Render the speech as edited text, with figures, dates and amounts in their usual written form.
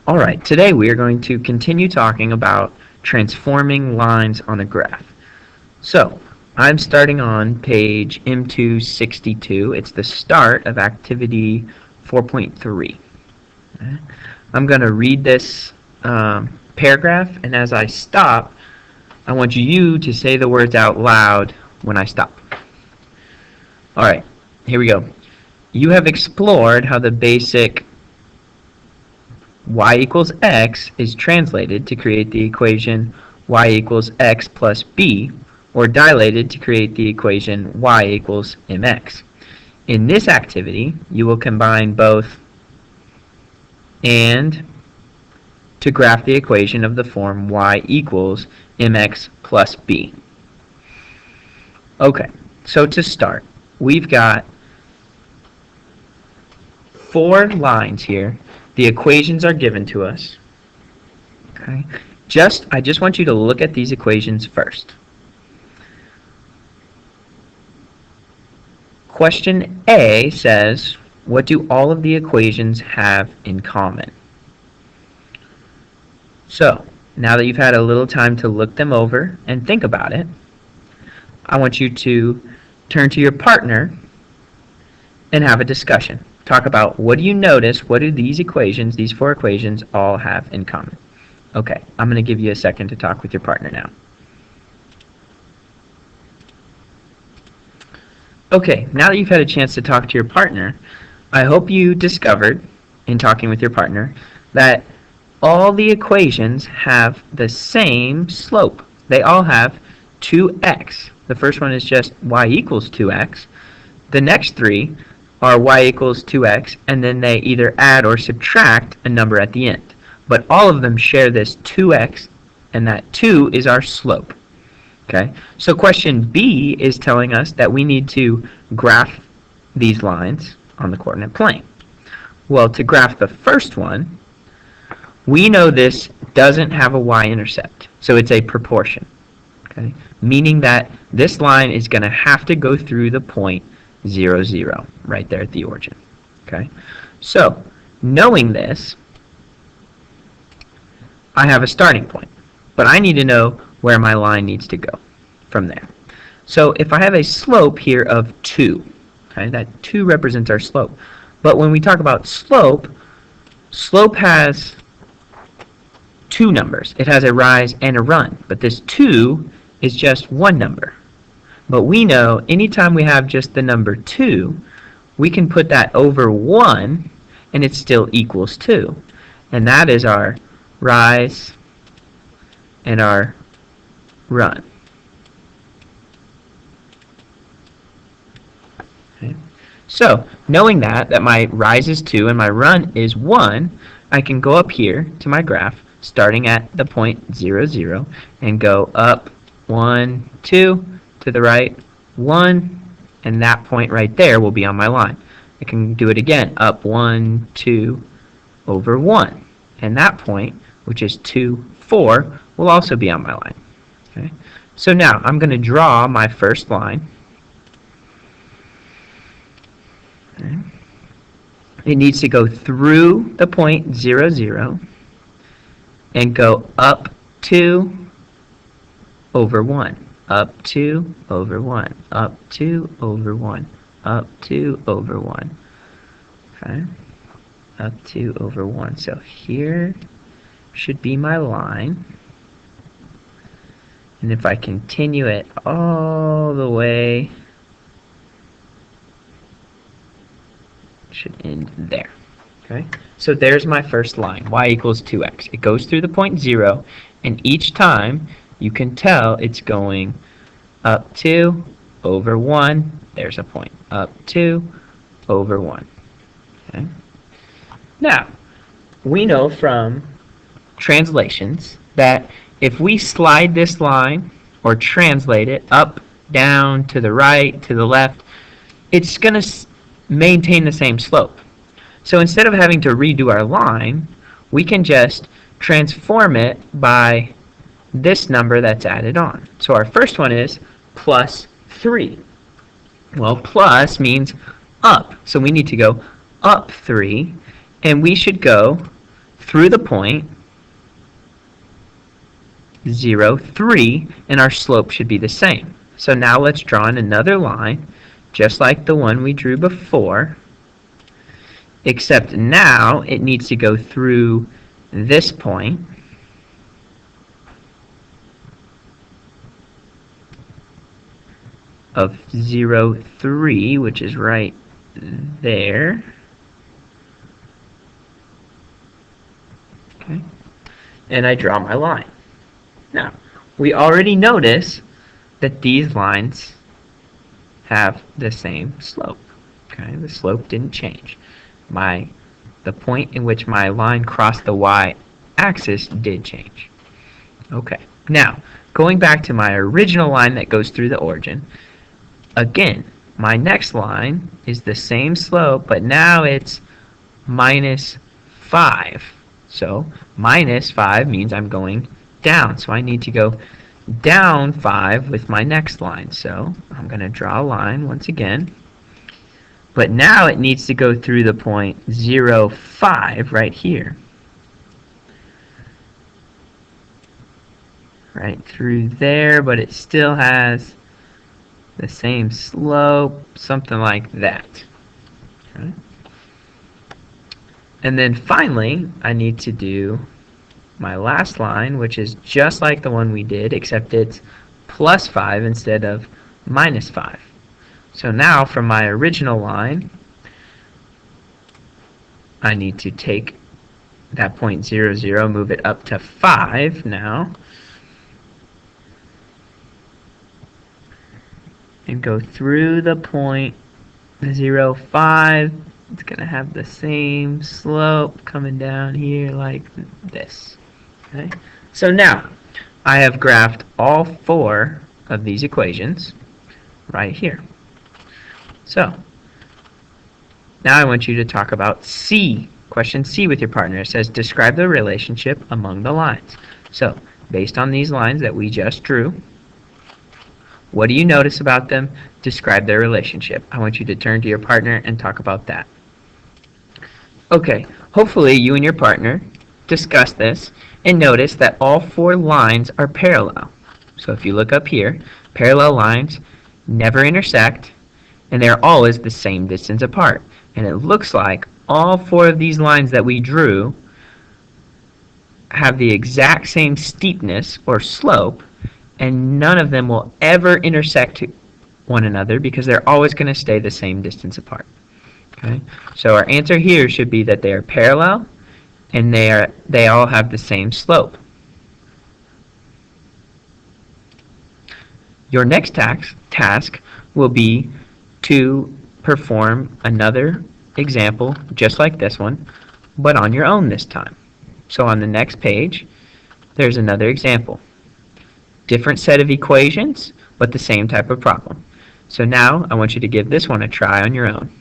Alright, today we are going to continue talking about transforming lines on a graph. So, I'm starting on page M2-62. It's the start of activity 4.3. I'm going to read this paragraph, and as I stop, I want you to say the words out loud when I stop. Alright, here we go. You have explored how the basic y equals x is translated to create the equation y equals x plus b, or dilated to create the equation y equals mx. In this activity, you will combine both and to graph the equation of the form y equals mx plus b. Okay, so to start, we've got 4 lines here. The equations are given to us. Okay. I just want you to look at these equations first. Question A says, what do all of the equations have in common? So, now that you've had a little time to look them over and think about it, I want you to turn to your partner and have a discussion. Talk about what do you notice, what do these equations, these 4 equations, all have in common. Okay, I'm going to give you a second to talk with your partner now. Okay, now that you've had a chance to talk to your partner, I hope you discovered, in talking with your partner, that all the equations have the same slope. They all have 2x. The first one is just y equals 2x. The next 3 are y equals 2x, and then they either add or subtract a number at the end. But all of them share this 2x, and that 2 is our slope. Okay, so question B is telling us that we need to graph these lines on the coordinate plane. Well, to graph the first one, we know this doesn't have a y-intercept, so it's a proportion. Okay, meaning that this line is going to have to go through the point 0, 0, right there at the origin. Okay, so knowing this, I have a starting point, but I need to know where my line needs to go from there. So if I have a slope here of 2, okay, that 2 represents our slope. But when we talk about slope, slope has 2 numbers. It has a rise and a run, but this 2 is just one number. But we know anytime we have just the number 2, we can put that over 1 and it still equals 2. And that is our rise and our run. Okay. So, knowing that my rise is 2 and my run is 1, I can go up here to my graph starting at the point 0, 0 and go up 1, 2, to the right 1, and that point right there will be on my line. I can do it again, up 1, 2, over 1, and that point, which is 2, 4, will also be on my line. Okay? So now I'm going to draw my first line. Okay. It needs to go through the point 0, 0 and go up 2 over 1. Up 2 over 1, up 2 over 1, up 2 over 1. Okay, up 2 over 1. So here should be my line. And if I continue it all the way, it should end there. Okay, so there's my first line, y equals 2x. It goes through the point 0, and each time you can tell it's going up 2 over 1. There's a point. Up 2 over 1. Okay. Now, we know from translations that if we slide this line or translate it up, down, to the right, to the left, it's going to maintain the same slope. So instead of having to redo our line, we can just transform it by this number that's added on. So our first one is plus 3. Well, plus means up, so we need to go up 3, and we should go through the point 0, 3, and our slope should be the same. So now let's draw in another line, just like the one we drew before, except now it needs to go through this point, of 0, 3, which is right there. Okay. And I draw my line. Now, we already notice that these lines have the same slope. Okay, the slope didn't change. The point in which my line crossed the y-axis did change. Okay, now, going back to my original line that goes through the origin, again, my next line is the same slope, but now it's minus 5. So minus 5 means I'm going down. So I need to go down 5 with my next line. So I'm going to draw a line once again. But now it needs to go through the point 0, 5 right here. Right through there, but it still has the same slope, something like that. Okay. And then finally, I need to do my last line, which is just like the one we did, except it's plus 5 instead of minus 5. So now from my original line, I need to take that point 0, 0, move it up to 5 now, and go through the point 0, 5. It's going to have the same slope coming down here like this. Okay? So now, I have graphed all 4 of these equations right here. So, now I want you to talk about C. Question C with your partner. It says, describe the relationship among the lines. So, based on these lines that we just drew, what do you notice about them? Describe their relationship. I want you to turn to your partner and talk about that. Okay, hopefully you and your partner discuss this and notice that all 4 lines are parallel. So if you look up here, parallel lines never intersect, and they're always the same distance apart. And it looks like all 4 of these lines that we drew have the exact same steepness or slope, and none of them will ever intersect one another because they're always going to stay the same distance apart. Okay? So our answer here should be that they are parallel and they all have the same slope. Your next task will be to perform another example just like this one, but on your own this time. So on the next page, there's another example. Different set of equations, but the same type of problem. So now I want you to give this one a try on your own.